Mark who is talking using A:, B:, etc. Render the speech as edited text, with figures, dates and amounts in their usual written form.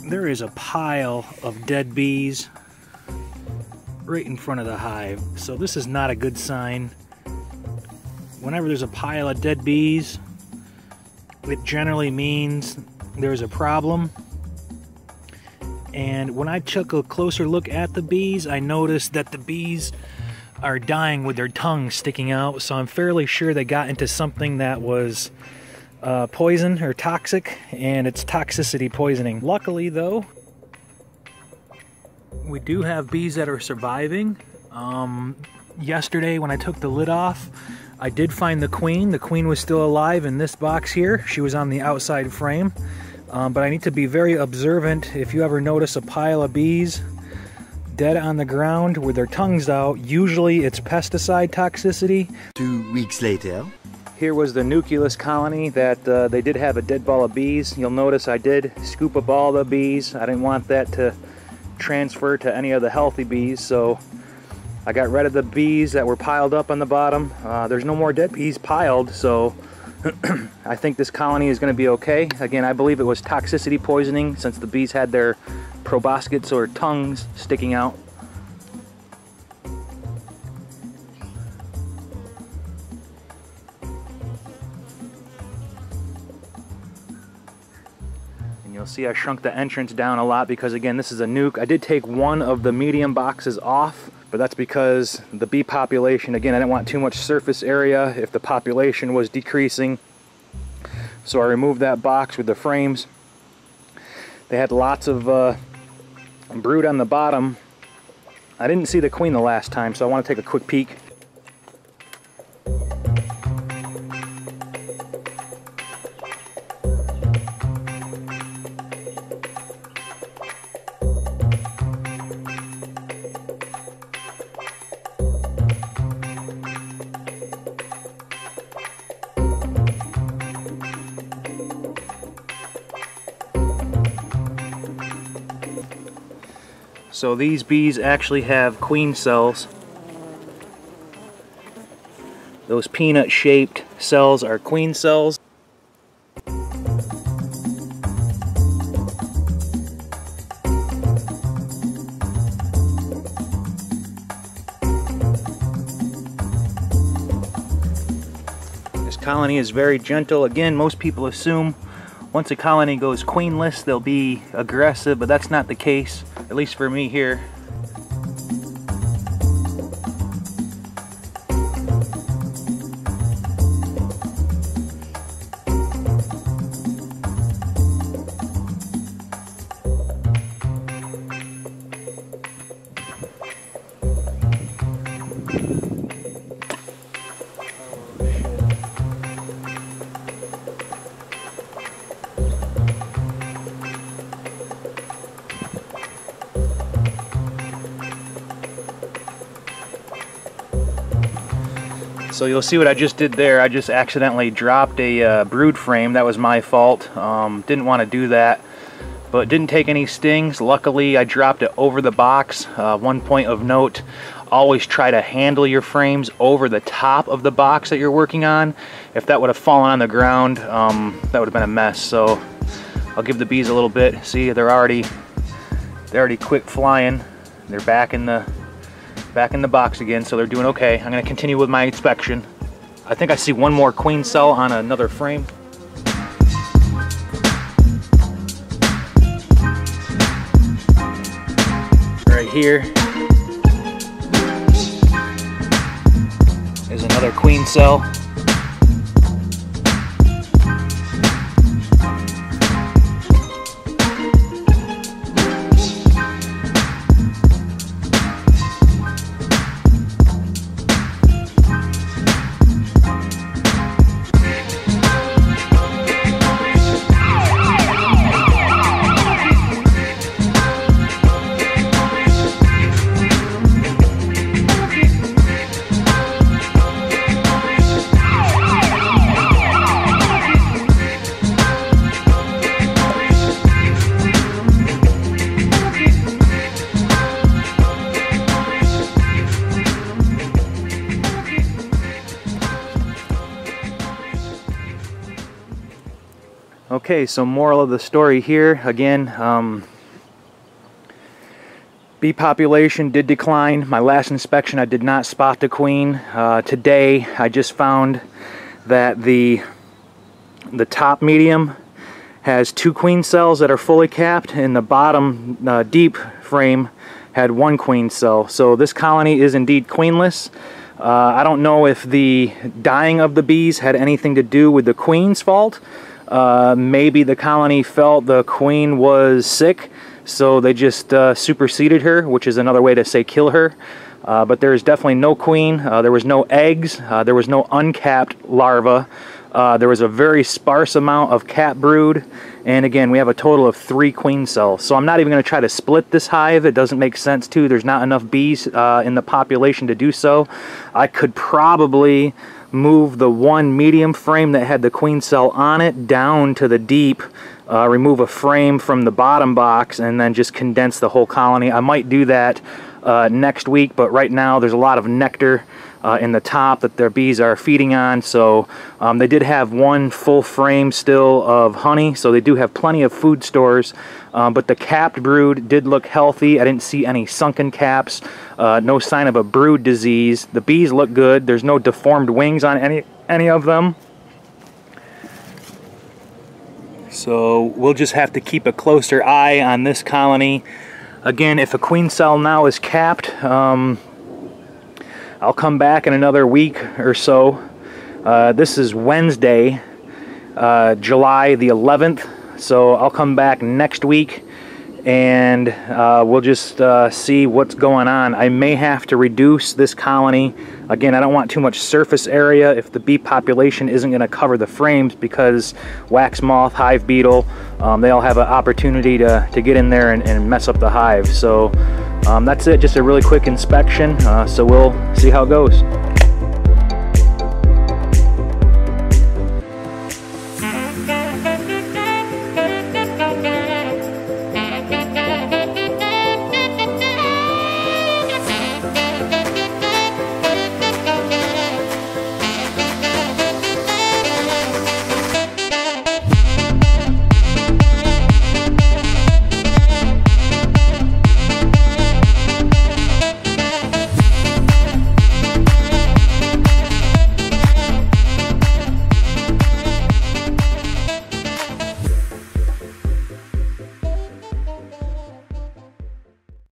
A: There is a pile of dead bees right in front of the hive, so this is not a good sign. Whenever there's a pile of dead bees, it generally means there's a problem. And when I took a closer look at the bees, I noticed that the bees are dying with their tongues sticking out, so I'm fairly sure they got into something that was poison or toxic, and it's toxicity poisoning. Luckily though, we do have bees that are surviving. Yesterday when I took the lid off, I did find the queen. The queen was still alive in this box here. She was on the outside frame. But I need to be very observant. If you ever notice a pile of bees dead on the ground with their tongues out, usually it's pesticide toxicity.
B: 2 weeks later.
A: Here was the Nucleus colony that they did have a dead ball of bees. You'll notice I did scoop up all the bees. I didn't want that to transfer to any of the healthy bees, so I got rid of the bees that were piled up on the bottom. There's no more dead bees piled, so I think this colony is going to be okay. Again, I believe it was toxicity poisoning since the bees had their proboscites or tongues sticking out. And you'll see I shrunk the entrance down a lot because, again, this is a nuke. I did take one of the medium boxes off, but that's because the bee population, again, I didn't want too much surface area if the population was decreasing. So I removed that box with the frames. They had lots of brood on the bottom. I didn't see the queen the last time, so I want to take a quick peek. So these bees actually have queen cells. Those peanut-shaped cells are queen cells. This colony is very gentle. Again, most people assume once a colony goes queenless, they'll be aggressive, but that's not the case, at least for me here. So you'll see what I just did there. I just accidentally dropped a brood frame. That was my fault. Didn't want to do that, but didn't take any stings. Luckily, I dropped it over the box. One point of note, always try to handle your frames over the top of the box that you're working on. If that would have fallen on the ground, that would have been a mess. So I'll give the bees a little bit. See, they're already quick flying. They're back in the box again, so they're doing okay. I'm going to continue with my inspection. I think I see one more queen cell on another frame. Right here is another queen cell. Okay, so moral of the story here, again, Bee population did decline. My last inspection, I did not spot the queen. Today, I just found that the top medium has 2 queen cells that are fully capped, and the bottom deep frame had 1 queen cell. So this colony is indeed queenless. I don't know if the dying of the bees had anything to do with the queen's fault. Maybe the colony felt the queen was sick, so they just superseded her, which is another way to say kill her. But there is definitely no queen. There was no eggs. There was no uncapped larva. There was a very sparse amount of capped brood, and again, we have a total of 3 queen cells. So I'm not even going to try to split this hive. It doesn't make sense to. There's not enough bees in the population to do so. I could probably move the 1 medium frame that had the queen cell on it down to the deep, remove a frame from the bottom box, and then just condense the whole colony. I might do that next week, but right now there's a lot of nectar in the top that their bees are feeding on, so they did have 1 full frame still of honey, so they do have plenty of food stores, but the capped brood did look healthy. I didn't see any sunken caps, no sign of a brood disease. The bees look good. There's no deformed wings on any of them. So we'll just have to keep a closer eye on this colony. Again, if a queen cell now is capped, I'll come back in another week or so. This is Wednesday, July the 11th, so I'll come back next week and we'll just see what's going on. I may have to reduce this colony. Again, I don't want too much surface area if the bee population isn't going to cover the frames, because wax moth, hive beetle, they all have an opportunity to get in there and mess up the hive. So that's it, just a really quick inspection, so we'll see how it goes.